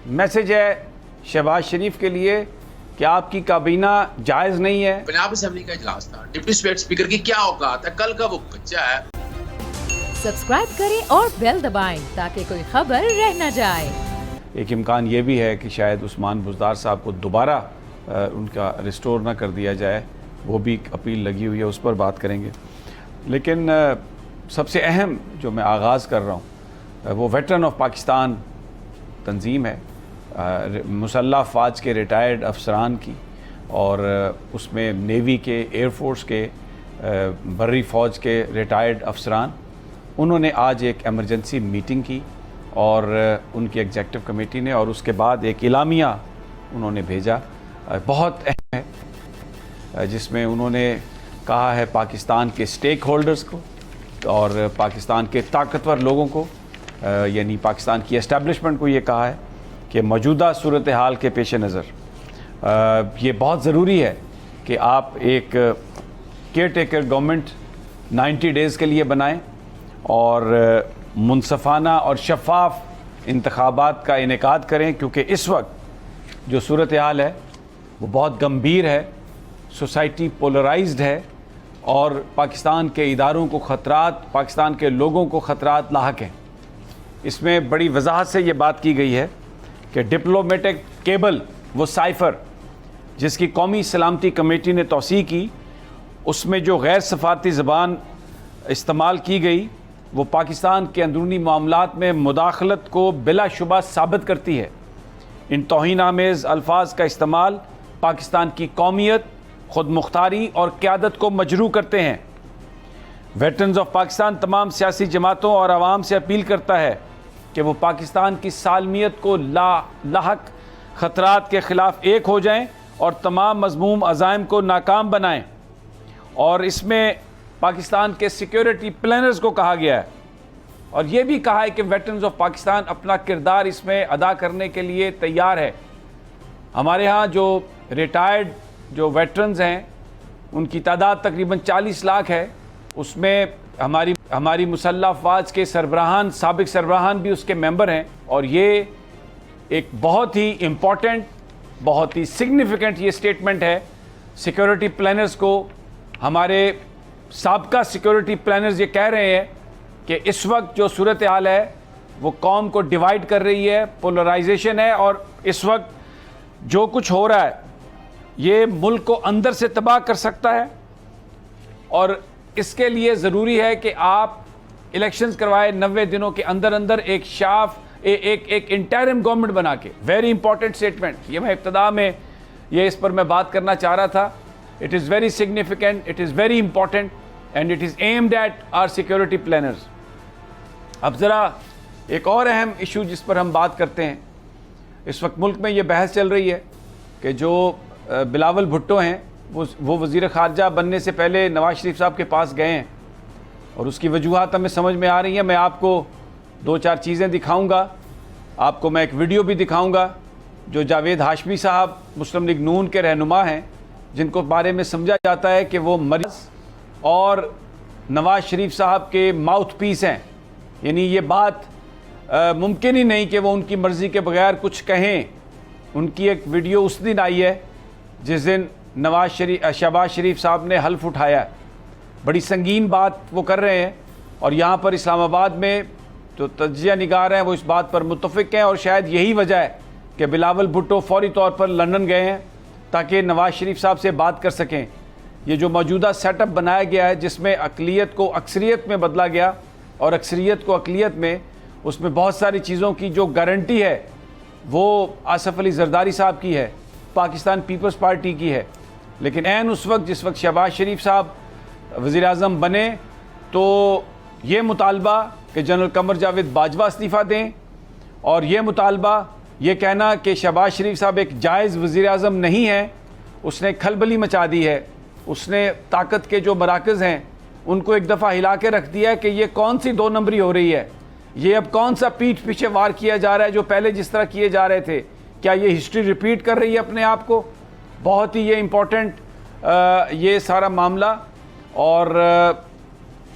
Message ہے شہباز شریف کے لیے کہ آپ کی کابینہ جائز نہیں ہے. پنجاب اسمبلی کا اجلاس تھا, ڈپٹی اسپیکر کی کیا اوقات ہے, کل کا وہ بچہ ہے. سبسکرائب کریں اور بیل دبائیں تاکہ کوئی خبر رہ نہ جائے. ایک امکان یہ بھی ہے کہ شاید عثمان بزدار صاحب کو دوبارہ ان کا ریسٹور نہ کر دیا جائے, وہ بھی اپیل لگی ہوئی ہے, اس پر بات کریں گے. لیکن سب سے اہم جو میں آغاز کر رہا ہوں وہ ویٹرن آف پاکستان تنظیم ہے, مسلح افواج کے ریٹائرڈ افسران کی, اور اس میں نیوی کے, ایئر فورس کے, بری فوج کے ریٹائرڈ افسران. انہوں نے آج ایک ایمرجنسی میٹنگ کی اور ان کی ایگزیکٹو کمیٹی نے, اور اس کے بعد ایک اعلامیہ انہوں نے بھیجا, بہت اہم ہے, جس میں انہوں نے کہا ہے پاکستان کے سٹیک ہولڈرز کو اور پاکستان کے طاقتور لوگوں کو, یعنی پاکستان کی اسٹیبلشمنٹ کو یہ کہا ہے کہ موجودہ صورتحال کے پیش نظر یہ بہت ضروری ہے کہ آپ ایک کیئر ٹیکر گورنمنٹ 90 ڈیز کے لیے بنائیں اور منصفانہ اور شفاف انتخابات کا انعقاد کریں, کیونکہ اس وقت جو صورتحال ہے وہ بہت گمبھیر ہے, سوسائٹی پولرائزڈ ہے اور پاکستان کے اداروں کو خطرات, پاکستان کے لوگوں کو خطرات لاحق ہیں. اس میں بڑی وضاحت سے یہ بات کی گئی ہے کہ ڈپلومیٹک کیبل, وہ سائفر جس کی قومی سلامتی کمیٹی نے توسیع کی, اس میں جو غیر سفارتی زبان استعمال کی گئی وہ پاکستان کے اندرونی معاملات میں مداخلت کو بلا شبہ ثابت کرتی ہے. ان توہین آمیز الفاظ کا استعمال پاکستان کی قومیت, خود مختاری اور قیادت کو مجروح کرتے ہیں. ویٹرنز آف پاکستان تمام سیاسی جماعتوں اور عوام سے اپیل کرتا ہے کہ وہ پاکستان کی سالمیت کو لاحق خطرات کے خلاف ایک ہو جائیں اور تمام مذموم عزائم کو ناکام بنائیں. اور اس میں پاکستان کے سیکیورٹی پلانرز کو کہا گیا ہے, اور یہ بھی کہا ہے کہ ویٹرنز آف پاکستان اپنا کردار اس میں ادا کرنے کے لیے تیار ہے. ہمارے ہاں جو ریٹائرڈ جو ویٹرنز ہیں ان کی تعداد تقریباً 40 لاکھ ہے. اس میں ہماری مسلح افواج کے سربراہان, سابق سربراہان بھی اس کے ممبر ہیں, اور یہ ایک بہت ہی امپورٹنٹ, بہت ہی سگنیفیکنٹ یہ سٹیٹمنٹ ہے سیکیورٹی پلانرز کو. ہمارے سابقہ سیکیورٹی پلانرز یہ کہہ رہے ہیں کہ اس وقت جو صورتحال ہے وہ قوم کو ڈیوائیڈ کر رہی ہے, پولرائزیشن ہے, اور اس وقت جو کچھ ہو رہا ہے یہ ملک کو اندر سے تباہ کر سکتا ہے. اور اس کے لیے ضروری ہے کہ آپ الیکشنز کروائے 90 دنوں کے اندر اندر, ایک انٹرم گورنمنٹ بنا کے. ویری امپورٹنٹ سٹیٹمنٹ, یہ میں ابتدا میں اس پر میں بات کرنا چاہ رہا تھا. It is very significant, it is very important, and it is aimed at our security planners. اب ذرا ایک اور اہم ایشو جس پر ہم بات کرتے ہیں, اس وقت ملک میں یہ بحث چل رہی ہے کہ جو بلاول بھٹو ہیں وہ وزیر خارجہ بننے سے پہلے نواز شریف صاحب کے پاس گئے ہیں, اور اس کی وجوہات ہمیں سمجھ میں آ رہی ہیں. میں آپ کو 2-4 چیزیں دکھاؤں گا, آپ کو میں ایک ویڈیو بھی دکھاؤں گا جو جاوید ہاشمی صاحب مسلم لیگ نون کے رہنما ہیں, جن کو بارے میں سمجھا جاتا ہے کہ وہ مریض اور نواز شریف صاحب کے ماؤتھ پیس ہیں. یعنی یہ بات ممکن ہی نہیں کہ وہ ان کی مرضی کے بغیر کچھ کہیں. ان کی ایک ویڈیو اس دن آئی ہے جس دن شہباز شریف صاحب نے حلف اٹھایا. بڑی سنگین بات وہ کر رہے ہیں, اور یہاں پر اسلام آباد میں جو تجزیہ نگار ہیں وہ اس بات پر متفق ہیں, اور شاید یہی وجہ ہے کہ بلاول بھٹو فوری طور پر لندن گئے ہیں تاکہ نواز شریف صاحب سے بات کر سکیں. یہ جو موجودہ سیٹ اپ بنایا گیا ہے جس میں اقلیت کو اکثریت میں بدلا گیا اور اکثریت کو اقلیت میں, اس میں بہت ساری چیزوں کی جو گارنٹی ہے وہ آصف علی زرداری صاحب کی ہے, پاکستان پیپلز پارٹی کی ہے. لیکن عین اس وقت جس وقت شہباز شریف صاحب وزیر اعظم بنے تو یہ مطالبہ کہ جنرل قمر جاوید باجوہ استعفیٰ دیں, اور یہ مطالبہ, یہ کہنا کہ شہباز شریف صاحب ایک جائز وزیر اعظم نہیں ہیں, اس نے کھلبلی مچا دی ہے. اس نے طاقت کے جو مراکز ہیں ان کو ایک دفعہ ہلا کے رکھ دیا ہے کہ یہ کون سی 2 نمبری ہو رہی ہے, یہ اب کون سا پیٹھ پیچھے وار کیا جا رہا ہے جو پہلے جس طرح کیے جا رہے تھے. کیا یہ ہسٹری ریپیٹ کر رہی ہے اپنے آپ کو؟ بہت ہی یہ امپورٹنٹ یہ سارا معاملہ. اور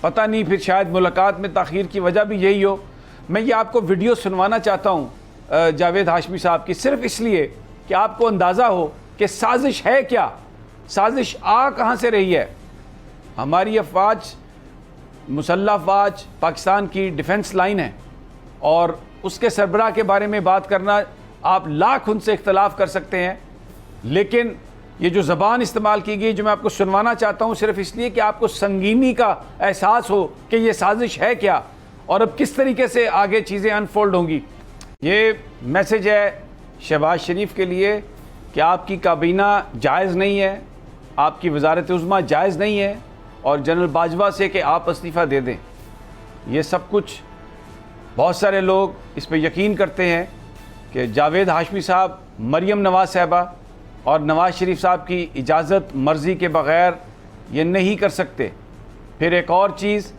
پتہ نہیں پھر شاید ملاقات میں تاخیر کی وجہ بھی یہی ہو. میں یہ آپ کو ویڈیو سنوانا چاہتا ہوں جاوید ہاشمی صاحب کی، صرف اس لیے کہ آپ کو اندازہ ہو کہ سازش ہے کیا، سازش کہاں سے رہی ہے۔ ہماری افواج، مسلح افواج پاکستان کی ڈیفنس لائن ہے، اور اس کے سربراہ کے بارے میں بات کرنا، آپ لاکھ ان سے اختلاف کر سکتے ہیں، لیکن یہ جو زبان استعمال کی گئی جو میں آپ کو سنوانا چاہتا ہوں، صرف اس لیے کہ آپ کو سنگینی کا احساس ہو کہ یہ سازش ہے کیا اور اب کس طریقے سے آگے چیزیں انفولڈ ہوں گی۔ یہ میسج ہے شہباز شریف کے لیے کہ آپ کی کابینہ جائز نہیں ہے، آپ کی وزارت عظمیٰ جائز نہیں ہے، اور جنرل باجوہ سے کہ آپ استعفیٰ دے دیں۔ یہ سب کچھ بہت سارے لوگ اس پہ یقین کرتے ہیں کہ جاوید ہاشمی صاحب مریم نواز صاحبہ اور نواز شریف صاحب کی اجازت مرضی کے بغیر یہ نہیں کر سکتے۔ پھر ایک اور چیز،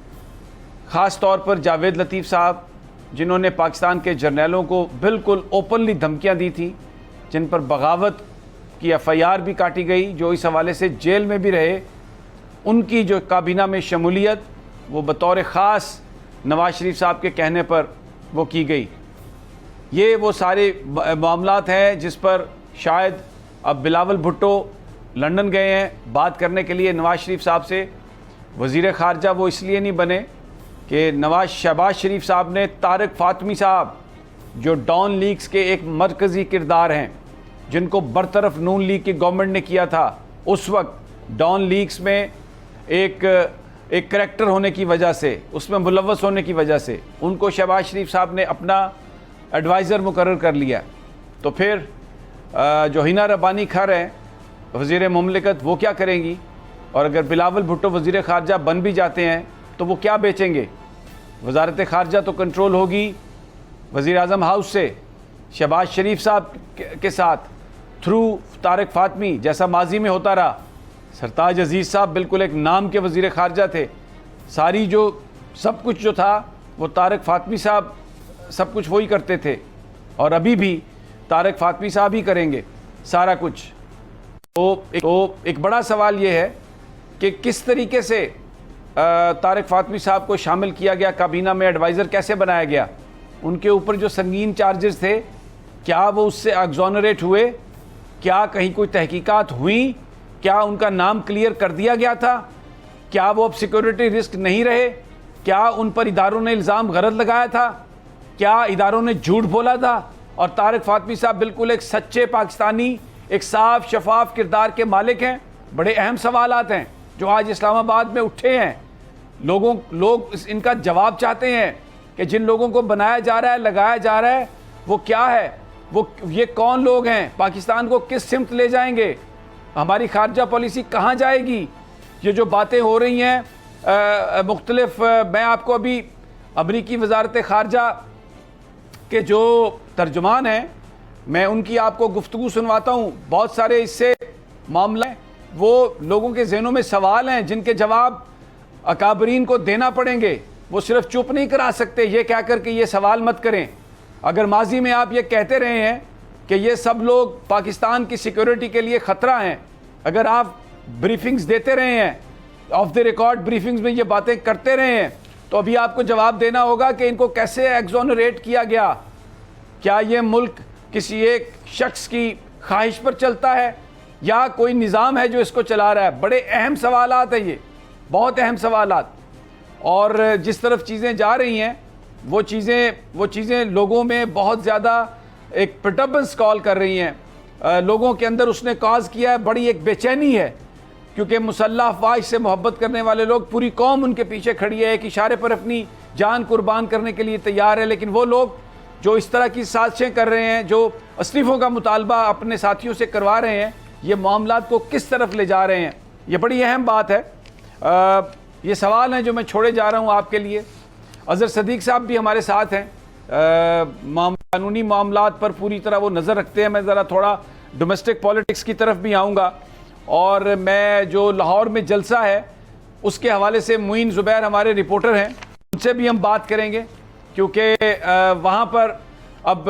خاص طور پر جاوید لطیف صاحب جنہوں نے پاکستان کے جرنیلوں کو بالکل اوپنلی دھمکیاں دی تھیں، جن پر بغاوت کی FIR بھی کاٹی گئی، جو اس حوالے سے جیل میں بھی رہے، ان کی جو کابینہ میں شمولیت وہ بطور خاص نواز شریف صاحب کے کہنے پر وہ کی گئی۔ یہ وہ سارے معاملات ہیں جس پر شاید اب بلاول بھٹو لندن گئے ہیں بات کرنے کے لیے نواز شریف صاحب سے۔ وزیر خارجہ وہ اس لیے نہیں بنے کہ شہباز شریف صاحب نے طارق فاطمی صاحب جو ڈان لیگز کے ایک مرکزی کردار ہیں، جن کو برطرف نون لیگ کی گورنمنٹ نے کیا تھا، اس وقت ڈان لیگز میں ایک کریکٹر ہونے کی وجہ سے، اس میں ملوث ہونے کی وجہ سے ان کو شہباز شریف صاحب نے اپنا ایڈوائزر مقرر کر لیا۔ تو پھر جو ہینا ربانی کھر ہیں وزیر مملکت، وہ کیا کریں گی؟ اور اگر بلاول بھٹو وزیر خارجہ بن بھی جاتے ہیں تو وہ کیا بیچیں گے؟ وزارت خارجہ تو کنٹرول ہوگی وزیر اعظم ہاؤس سے، شہباز شریف صاحب کے ساتھ تھرو طارق فاطمی، جیسا ماضی میں ہوتا رہا۔ سرتاج عزیز صاحب بالکل ایک نام کے وزیر خارجہ تھے، ساری جو سب کچھ جو تھا وہ طارق فاطمی صاحب سب کچھ وہی کرتے تھے، اور ابھی بھی طارق فاطمی صاحب ہی کریں گے سارا کچھ۔ تو ایک بڑا سوال یہ ہے کہ کس طریقے سے طارق فاطمی صاحب کو شامل کیا گیا کابینہ میں، ایڈوائزر کیسے بنایا گیا؟ ان کے اوپر جو سنگین چارجز تھے، کیا وہ اس سے ایگزونریٹ ہوئے؟ کیا کہیں کوئی تحقیقات ہوئیں؟ کیا ان کا نام کلیئر کر دیا گیا تھا؟ کیا وہ اب سیکورٹی رسک نہیں رہے؟ کیا ان پر اداروں نے الزام غلط لگایا تھا؟ کیا اداروں نے جھوٹ بولا تھا؟ اور طارق فاطمی صاحب بالکل ایک سچے پاکستانی، ایک صاف شفاف کردار کے مالک ہیں۔ بڑے اہم سوالات ہیں جو آج اسلام آباد میں اٹھے ہیں، لوگ ان کا جواب چاہتے ہیں کہ جن لوگوں کو بنایا جا رہا ہے، لگایا جا رہا ہے، وہ کیا ہے؟ یہ کون لوگ ہیں؟ پاکستان کو کس سمت لے جائیں گے؟ ہماری خارجہ پالیسی کہاں جائے گی؟ یہ جو باتیں ہو رہی ہیں مختلف، میں آپ کو ابھی امریکی وزارت خارجہ کے جو ترجمان ہیں، میں ان کی آپ کو گفتگو سنواتا ہوں۔ بہت سارے اس سے معاملے ہیں، وہ لوگوں کے ذہنوں میں سوال ہیں جن کے جواب اکابرین کو دینا پڑیں گے۔ وہ صرف چپ نہیں کرا سکتے یہ کہہ کر کہ یہ سوال مت کریں۔ اگر ماضی میں آپ یہ کہتے رہے ہیں کہ یہ سب لوگ پاکستان کی سیکورٹی کے لیے خطرہ ہیں، اگر آپ بریفنگز دیتے رہے ہیں، آف دی ریکارڈ بریفنگز میں یہ باتیں کرتے رہے ہیں، تو ابھی آپ کو جواب دینا ہوگا کہ ان کو کیسے ایگزونریٹ کیا گیا۔ کیا یہ ملک کسی ایک شخص کی خواہش پر چلتا ہے یا کوئی نظام ہے جو اس کو چلا رہا ہے؟ بڑے اہم سوالات ہیں، یہ بہت اہم سوالات، اور جس طرف چیزیں جا رہی ہیں وہ چیزیں لوگوں میں بہت زیادہ ایک پرٹربنس کال کر رہی ہیں۔ لوگوں کے اندر اس نے کاز کیا ہے، بڑی ایک بے چینی ہے، کیونکہ مسلح افواج سے محبت کرنے والے لوگ، پوری قوم ان کے پیچھے کھڑی ہے، ایک اشارے پر اپنی جان قربان کرنے کے لیے تیار ہے، لیکن وہ لوگ جو اس طرح کی سازشیں کر رہے ہیں، جو استعفوں کا مطالبہ اپنے ساتھیوں سے کروا رہے ہیں، یہ معاملات کو کس طرف لے جا رہے ہیں؟ یہ بڑی اہم بات ہے۔ یہ سوال ہیں جو میں چھوڑے جا رہا ہوں آپ کے لیے۔ اظہر صدیق صاحب بھی ہمارے ساتھ ہیں، قانونی معاملات پر پوری طرح وہ نظر رکھتے ہیں۔ میں ذرا تھوڑا ڈومیسٹک پالیٹکس کی طرف بھی آؤں گا، اور میں جو لاہور میں جلسہ ہے اس کے حوالے سے معین زبیر ہمارے رپورٹر ہیں، ان سے بھی ہم بات کریں گے، کیونکہ وہاں پر اب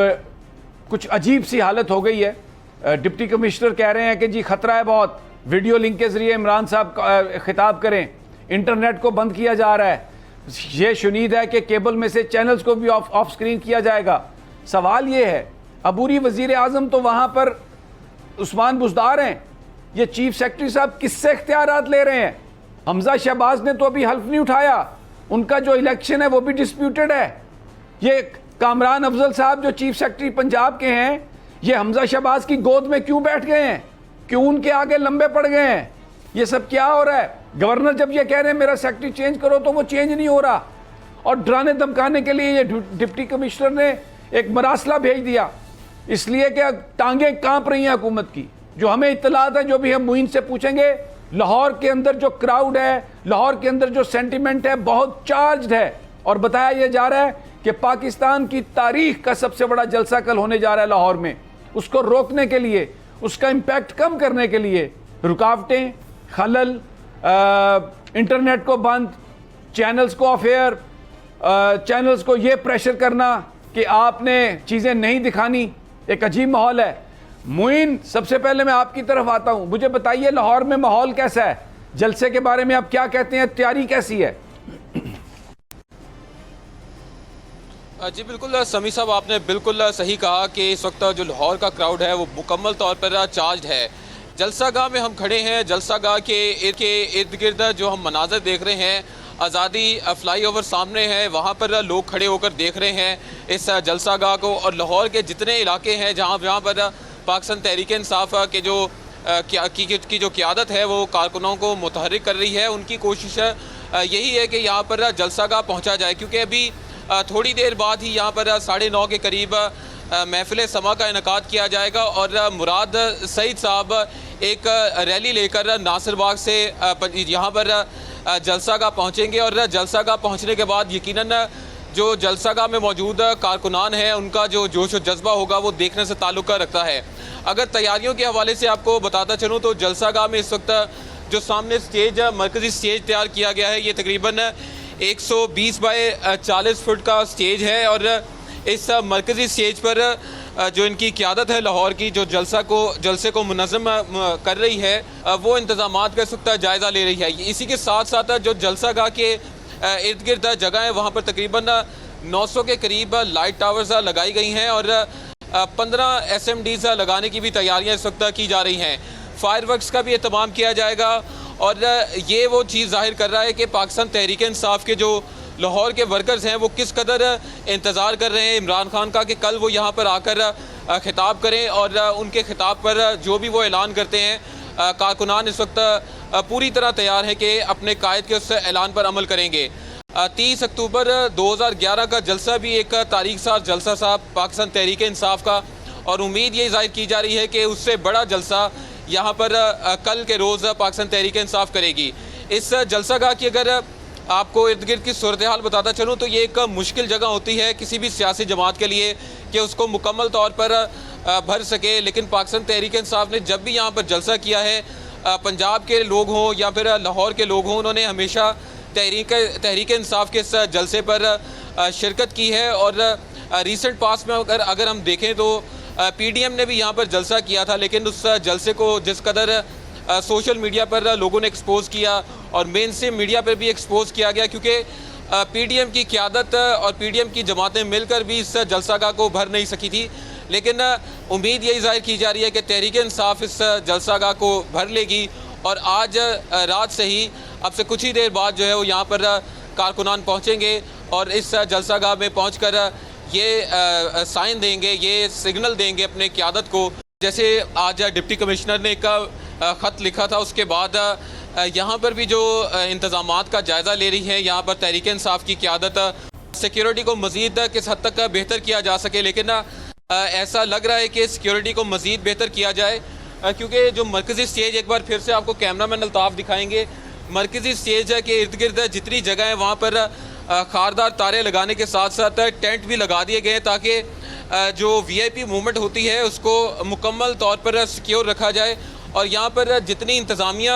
کچھ عجیب سی حالت ہو گئی ہے۔ ڈپٹی کمشنر کہہ رہے ہیں کہ جی خطرہ ہے بہت، ویڈیو لنک کے ذریعے عمران صاحب خطاب کریں، انٹرنیٹ کو بند کیا جا رہا ہے، یہ شنید ہے کہ کیبل میں سے چینلز کو بھی آف سکرین کیا جائے گا۔ سوال یہ ہے عبوری وزیر اعظم تو وہاں پر عثمان بزدار ہیں. یہ چیف سیکرٹری صاحب کس سے اختیارات لے رہے ہیں؟ حمزہ شہباز نے تو ابھی حلف نہیں اٹھایا, ان کا جو الیکشن ہے وہ بھی ڈسپیوٹڈ ہے. یہ کامران افضل صاحب جو چیف سیکرٹری پنجاب کے ہیں, یہ حمزہ شہباز کی گود میں کیوں بیٹھ گئے ہیں؟ کیوں ان کے آگے لمبے پڑ گئے ہیں؟ یہ سب کیا ہو رہا ہے؟ گورنر جب یہ کہہ رہے ہیں میرا سیکرٹری چینج کرو تو وہ چینج نہیں ہو رہا, اور ڈرانے دھمکانے کے لیے یہ ڈپٹی کمشنر نے ایک مراسلہ بھیج دیا, اس لیے کہ ٹانگیں کانپ رہی ہیں حکومت کی. جو ہمیں اطلاعات ہیں, جو بھی ہم معین سے پوچھیں گے, لاہور کے اندر جو کراؤڈ ہے, لاہور کے اندر جو سینٹیمنٹ ہے بہت چارجڈ ہے, اور بتایا یہ جا رہا ہے کہ پاکستان کی تاریخ کا سب سے بڑا جلسہ کل ہونے جا رہا ہے لاہور میں. اس کو روکنے کے لیے, اس کا امپیکٹ کم کرنے کے لیے رکاوٹیں, خلل, انٹرنیٹ کو بند, چینلز کو آف ایئر, چینلز کو یہ پریشر کرنا کہ آپ نے چیزیں نہیں دکھانی, ایک عجیب ماحول ہے. معین, سب سے پہلے میں آپ کی طرف آتا ہوں, مجھے بتائیے لاہور میں ماحول کیسا ہے؟ جلسے کے بارے میں آپ کیا کہتے ہیں, تیاری کیسی ہے؟ جی بالکل سمیع صاحب, آپ نے بالکل صحیح کہا کہ اس وقت جو لاہور کا کراؤڈ ہے وہ مکمل طور پر چارجڈ ہے. جلسہ گاہ میں ہم کھڑے ہیں. جلسہ گاہ کے ارد گرد جو ہم مناظر دیکھ رہے ہیں, آزادی فلائی اوور سامنے ہے, وہاں پر لوگ کھڑے ہو کر دیکھ رہے ہیں اس جلسہ گاہ کو. اور لاہور کے جتنے علاقے ہیں جہاں پر پاکستان تحریک انصاف کے جو کی جو قیادت ہے وہ کارکنوں کو متحرک کر رہی ہے, ان کی کوشش یہی ہے کہ یہاں پر جلسہ گاہ پہنچا جائے, کیونکہ ابھی تھوڑی دیر بعد ہی یہاں پر 9:30 کے قریب محفل سما کا انعقاد کیا جائے گا, اور مراد سعید صاحب ایک ریلی لے کر ناصر باغ سے یہاں پر جلسہ گاہ پہنچیں گے. اور جلسہ گاہ پہنچنے کے بعد یقیناً جو جلسہ گاہ میں موجود کارکنان ہیں ان کا جو جوش و جذبہ ہوگا وہ دیکھنے سے تعلق رکھتا ہے. اگر تیاریوں کے حوالے سے آپ کو بتاتا چلوں تو جلسہ گاہ میں اس وقت جو سامنے سٹیج, مرکزی سٹیج تیار کیا گیا ہے, یہ تقریباً 120 بائی 40 فٹ کا سٹیج ہے, اور اس مرکزی سٹیج پر جو ان کی قیادت ہے لاہور کی, جو جلسے کو منظم کر رہی ہے, وہ انتظامات کا اس وقت جائزہ لے رہی ہے. اسی کے ساتھ ساتھ جو جلسہ گاہ کے ارد گرد جگہ ہیں وہاں پر تقریباً 900 کے قریب لائٹ ٹاورز لگائی گئی ہیں, اور 15 SMDs لگانے کی بھی تیاریاں اس وقت کی جا رہی ہیں. فائر ورکس کا بھی اہتمام کیا جائے گا, اور یہ وہ چیز ظاہر کر رہا ہے کہ پاکستان تحریک انصاف کے جو لاہور کے ورکرز ہیں وہ کس قدر انتظار کر رہے ہیں عمران خان کا کہ کل وہ یہاں پر آ کر خطاب کریں, اور ان کے خطاب پر جو بھی وہ اعلان کرتے ہیں کارکنان اس وقت پوری طرح تیار ہیں کہ اپنے قائد کے اس اعلان پر عمل کریں گے. 30 اکتوبر 2011 کا جلسہ بھی ایک تاریخ ساز جلسہ صاحب پاکستان تحریک انصاف کا, اور امید یہ ظاہر کی جا رہی ہے کہ اس سے بڑا جلسہ یہاں پر کل کے روز پاکستان تحریک انصاف کرے گی. اس جلسہ گاہ کی اگر آپ کو ارد گرد کی صورتحال بتاتا چلوں تو یہ ایک مشکل جگہ ہوتی ہے کسی بھی سیاسی جماعت کے لیے کہ اس کو مکمل طور پر بھر سکے, لیکن پاکستان تحریک انصاف نے جب بھی یہاں پر جلسہ کیا ہے, پنجاب کے لوگ ہوں یا پھر لاہور کے لوگ ہوں, انہوں نے ہمیشہ تحریک انصاف کے اس جلسے پر شرکت کی ہے. اور ریسنٹ پاس میں اگر ہم دیکھیں تو PDM نے بھی یہاں پر جلسہ کیا تھا, لیکن اس جلسے کو جس قدر سوشل میڈیا پر لوگوں نے ایکسپوز کیا اور مین اسٹریم میڈیا پر بھی ایکسپوز کیا گیا, کیونکہ PDM کی قیادت اور PDM کی جماعتیں مل کر بھی اس جلسہ گاہ کو بھر نہیں سکی تھی. لیکن امید یہی ظاہر کی جا رہی ہے کہ تحریک انصاف اس جلسہ گاہ کو بھر لے گی, اور آج رات سے ہی اب سے کچھ ہی دیر بعد جو ہے وہ یہاں پر کارکنان پہنچیں گے, اور اس جلسہ گاہ میں پہنچ کر یہ سائن دیں گے, یہ سگنل دیں گے اپنے قیادت کو. جیسے آج ڈپٹی کمشنر نے ایک خط لکھا تھا, اس کے بعد یہاں پر بھی جو انتظامات کا جائزہ لے رہی ہے یہاں پر تحریک انصاف کی قیادت, سیکیورٹی کو مزید کس حد تک بہتر کیا جا سکے. لیکن ایسا لگ رہا ہے کہ سیکیورٹی کو مزید بہتر کیا جائے, کیونکہ جو مرکزی سٹیج, ایک بار پھر سے آپ کو کیمرہ مین الطاف دکھائیں گے, مرکزی سٹیج کے ارد گرد جتنی جگہ ہیں وہاں پر خاردار تارے لگانے کے ساتھ ساتھ ٹینٹ بھی لگا دیے گئے تاکہ جو VIP موومنٹ ہوتی ہے اس کو مکمل طور پر سیکیور رکھا جائے. اور یہاں پر جتنی انتظامیہ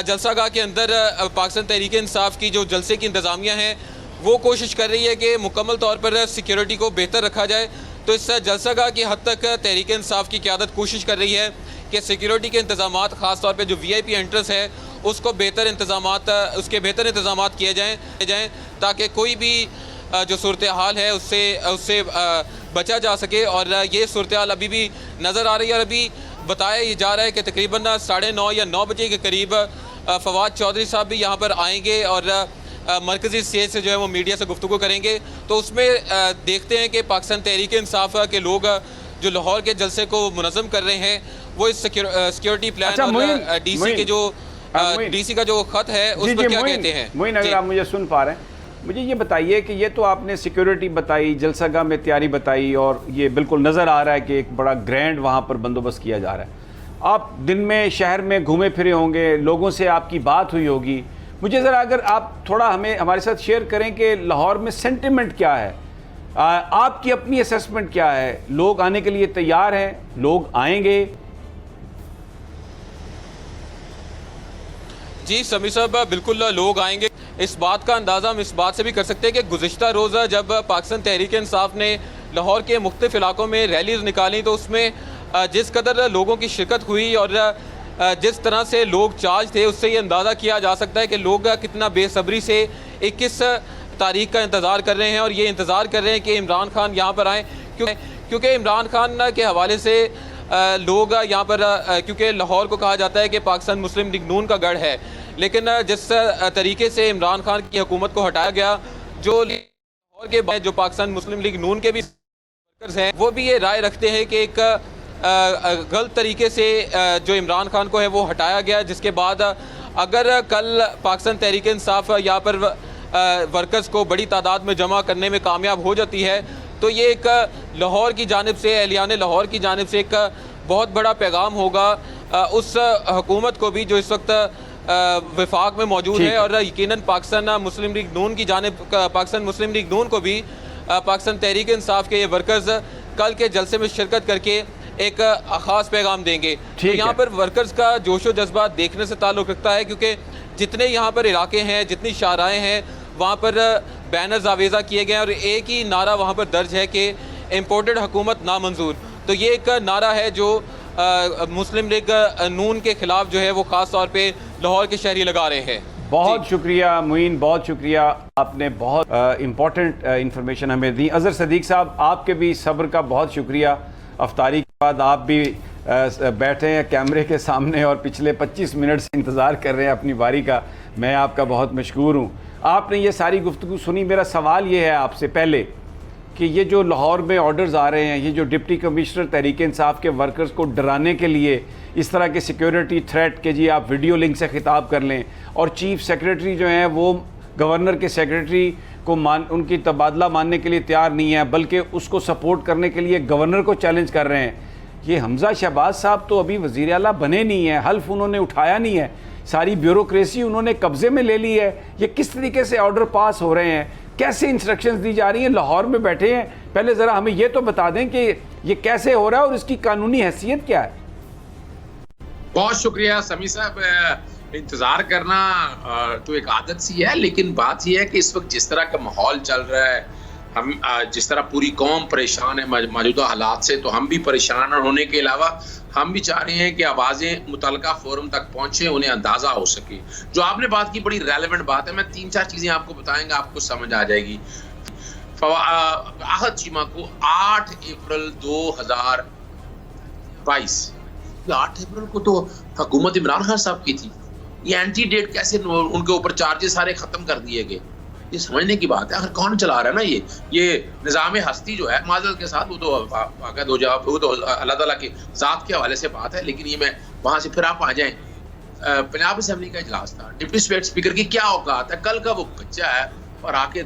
جلسہ گاہ کے اندر پاکستان تحریک انصاف کی جو جلسے کی انتظامیہ ہیں وہ کوشش کر رہی ہے کہ مکمل طور پر سیکیورٹی کو بہتر رکھا جائے. تو اس جلسہ گاہ کی حد تک تحریک انصاف کی قیادت کوشش کر رہی ہے کہ سیکیورٹی کے انتظامات, خاص طور پہ جو VIP انٹرنس ہے اس کے بہتر انتظامات کیے جائیں تاکہ کوئی بھی جو صورتحال ہے اس سے بچا جا سکے. اور یہ صورتحال ابھی بھی نظر آ رہی ہے. اور ابھی بتایا یہ جا رہا ہے کہ تقریباً 9:30 یا 9 بجے کے قریب فواد چودھری صاحب بھی یہاں پر آئیں گے اور مرکزی اسٹیج سے جو ہے وہ میڈیا سے گفتگو کریں گے. تو اس میں دیکھتے ہیں کہ پاکستان تحریک انصاف کے لوگ جو لاہور کے جلسے کو منظم کر رہے ہیں وہ اس سیکیورٹی پلان اور ڈی سی کے جو ڈی سی کا جو خط ہے اس پر کیا کہتے ہیں. معین اگر آپ مجھے سن پا رہے ہیں مجھے یہ بتائیے کہ یہ تو آپ نے سیکیورٹی بتائی, جلسہ گاہ میں تیاری بتائی اور یہ بالکل نظر آ رہا ہے کہ ایک بڑا گرینڈ وہاں پر بندوبست کیا جا رہا ہے. آپ دن میں شہر میں گھومے پھرے ہوں گے, لوگوں سے آپ کی بات ہوئی ہوگی. مجھے ذرا اگر آپ تھوڑا ہمارے ساتھ شیئر کریں کہ لاہور میں سینٹیمنٹ کیا ہے, آپ کی اپنی اسیسمنٹ کیا ہے. لوگ آنے کے لیے تیار ہیں, لوگ آئیں گے؟ جی سمیع صاحب بالکل لوگ آئیں گے. اس بات کا اندازہ ہم اس بات سے بھی کر سکتے ہیں کہ گزشتہ روز جب پاکستان تحریک انصاف نے لاہور کے مختلف علاقوں میں ریلیز نکالی تو اس میں جس قدر لوگوں کی شرکت ہوئی اور جس طرح سے لوگ چارج تھے اس سے یہ اندازہ کیا جا سکتا ہے کہ لوگ کتنا بے صبری سے 21 تاریخ کا انتظار کر رہے ہیں. اور یہ انتظار کر رہے ہیں کہ عمران خان یہاں پر آئیں, کیونکہ عمران خان کے حوالے سے لوگ یہاں پر, کیونکہ لاہور کو کہا جاتا ہے کہ پاکستان مسلم لیگ نون کا گڑھ ہے, لیکن جس طریقے سے عمران خان کی حکومت کو ہٹایا گیا, جو لاہور کے جو پاکستان مسلم لیگ نون کے بھی ورکرز ہیں وہ بھی یہ رائے رکھتے ہیں کہ ایک غلط طریقے سے جو عمران خان کو ہے وہ ہٹایا گیا, جس کے بعد اگر کل پاکستان تحریک انصاف یہاں پر ورکرز کو بڑی تعداد میں جمع کرنے میں کامیاب ہو جاتی ہے تو یہ ایک لاہور کی جانب سے, اہلیان لاہور کی جانب سے ایک بہت بڑا پیغام ہوگا اس حکومت کو بھی جو اس وقت وفاق میں موجود ہے, اور یقیناً پاکستان مسلم لیگ نون کی جانب, پاکستان مسلم لیگ نون کو بھی پاکستان تحریک انصاف کے یہ ورکرز کل کے جلسے میں شرکت کر کے ایک خاص پیغام دیں گے. تو یہاں پر ورکرز کا جوش و جذبہ دیکھنے سے تعلق رکھتا ہے, کیونکہ جتنے یہاں پر علاقے ہیں, جتنی شاہراہیں ہیں, وہاں پر بینرز آویزہ کیے گئے اور ایک ہی نعرہ وہاں پر درج ہے کہ امپورٹڈ حکومت نامنظور. تو یہ ایک نعرہ ہے جو مسلم لیگ نون کے خلاف جو ہے وہ خاص طور پہ لاہور کے شہری لگا رہے ہیں. بہت شکریہ معین, بہت شکریہ, آپ نے بہت امپورٹنٹ انفارمیشن ہمیں دی. اظہر صدیق صاحب آپ کے بھی صبر کا بہت شکریہ. افطاری کے بعد آپ بھی بیٹھے ہیں کیمرے کے سامنے اور پچھلے 25 منٹ سے انتظار کر رہے ہیں اپنی باری کا. میں آپ کا بہت مشکور ہوں. آپ نے یہ ساری گفتگو سنی. میرا سوال یہ ہے آپ سے پہلے کہ یہ جو لاہور میں آرڈرز آ رہے ہیں, یہ جو ڈپٹی کمشنر تحریک انصاف کے ورکرز کو ڈرانے کے لیے اس طرح کے سیکیورٹی تھریٹ کہ جی آپ ویڈیو لنک سے خطاب کر لیں, اور چیف سیکریٹری جو ہیں وہ گورنر کے سیکریٹری کو ان کی تبادلہ ماننے کے لیے تیار نہیں ہے, بلکہ اس کو سپورٹ کرنے کے لیے گورنر کو چیلنج کر رہے ہیں. یہ حمزہ شہباز صاحب تو ابھی وزیر اعلیٰ بنے نہیں ہیں, حلف انہوں نے اٹھایا نہیں ہے, ساری بیوروکریسی انہوں نے قبضے میں لے لی ہے. یہ کس طریقے سے آرڈر پاس ہو رہے ہیں, کیسے انسٹرکشنز دی جا رہی ہیں؟ لاہور میں بیٹھے ہیں, پہلے ذرا ہمیں یہ تو بتا دیں کہ یہ کیسے ہو رہا ہے اور اس کی قانونی حیثیت کیا ہے. بہت شکریہ سمیع صاحب. انتظار کرنا تو ایک عادت سی ہے, لیکن بات یہ ہے کہ اس وقت جس طرح کا ماحول چل رہا ہے, ہم جس طرح پوری قوم پریشان ہے موجودہ حالات سے, تو ہم بھی پریشان ہونے کے علاوہ ہم بھی چاہ رہے ہیں کہ آوازیں متعلقہ فورم تک پہنچیں, انہیں اندازہ ہو سکے. جو آپ نے بات کی بڑی ریلیونٹ بات ہے. میں 3-4 چیزیں آپ کو بتائیں گا, آپ کو سمجھ آ جائے گی. احد چیمہ کو 8 اپریل 2022, 8 اپریل کو تو حکومت عمران خان صاحب کی تھی. یہ اینٹی ڈیٹ کیسے ان کے اوپر چارجز سارے ختم کر دیے گئے؟ یہ سمجھنے کی بات ہے. آخر کون چلا رہا ہے نا یہ نظام ہستی جو ہے, معذرت کے ساتھ وہ تو واقعات ہو جائے, وہ تو اللہ تعالیٰ کی ذات کے حوالے سے بات ہے. لیکن یہ میں وہاں سے پھر آپ آ جائیں, پنجاب اسمبلی کا اجلاس تھا, ڈپٹی اسپیکر کی کیا اوقات ہے؟ کل کا وہ بچہ ہے اور آ کے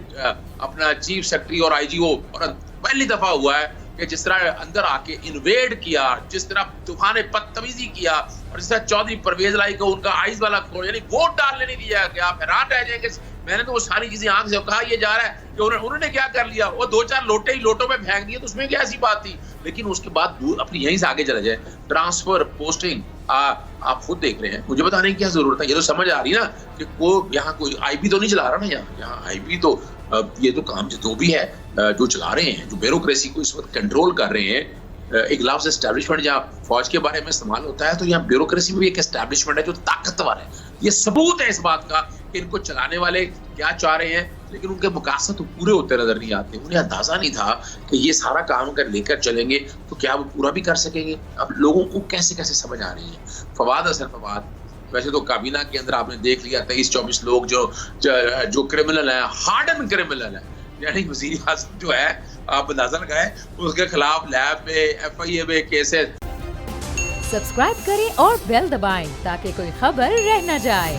اپنا چیف سیکرٹری اور آئی جی او, اور پہلی دفعہ ہوا ہے کہ جس طرح اندر آ کے انویڈ کیا, جس طرح طوفان بدتمیزی کیا, اور جس طرح چودھری پرویز لائی کو ان کا آئیز والا کھول, یعنی ووٹ ڈالنے نہیں دیا کہ آپ حیران رہ جائیں گے. میں نے تو وہ ساری چیزیں آنکھ سے کہا یہ جا رہا ہے کہ انہوں نے کیا کر لیا, وہ 2-4 لوٹے ہی لوٹوں میں پھینک دیے, تو اس میں کیا ایسی بات تھی. لیکن اس کے بعد اپنی یہیں سے آگے چلا جائے, ٹرانسفر پوسٹنگ آپ خود دیکھ رہے ہیں, مجھے بتانے کی کیا ضرورت ہے. یہ تو سمجھ آ رہی نا کہ یہاں کوئی آئی بی تو نہیں چلا رہا نا, یہاں آئی بی تو یہ تو کام جو بھی ہے جو چلا رہے ہیں, جو بیوروکریسی کو اس وقت کنٹرول کر رہے ہیں, ایک لفظ اسٹیبلشمنٹ جہاں فوج کے بارے میں استعمال ہوتا ہے تو یہاں بیوروکریسی میں بھی ایک اسٹیبلشمنٹ ہے جو طاقتور ہے. یہ ثبوت ہے اس بات کا کہ ان کو چلانے والے کیا چاہ رہے ہیں لیکن ان کے مقاصد تو پورے ہوتے نظر نہیں آتے. انہیں اندازہ نہیں تھا کہ یہ سارا کام اگر لے کر چلیں گے تو کیا وہ پورا بھی کر سکیں گے. اب لوگوں کو کیسے کیسے سمجھ آ رہی ہے. فواد حسن فواد ویسے تو کابینہ کے اندر آپ نے دیکھ لیا 23-24 لوگ جو کرمنل ہیں, ہارڈن کرمنل ہیں, یعنی وزیر اعظم جو ہے آپ اندازہ لگائیں اس کے خلاف لیب میں FIA میں کیسز. سبسکرائب کریں اور بیل دبائیں تاکہ کوئی خبر رہ نہ جائے.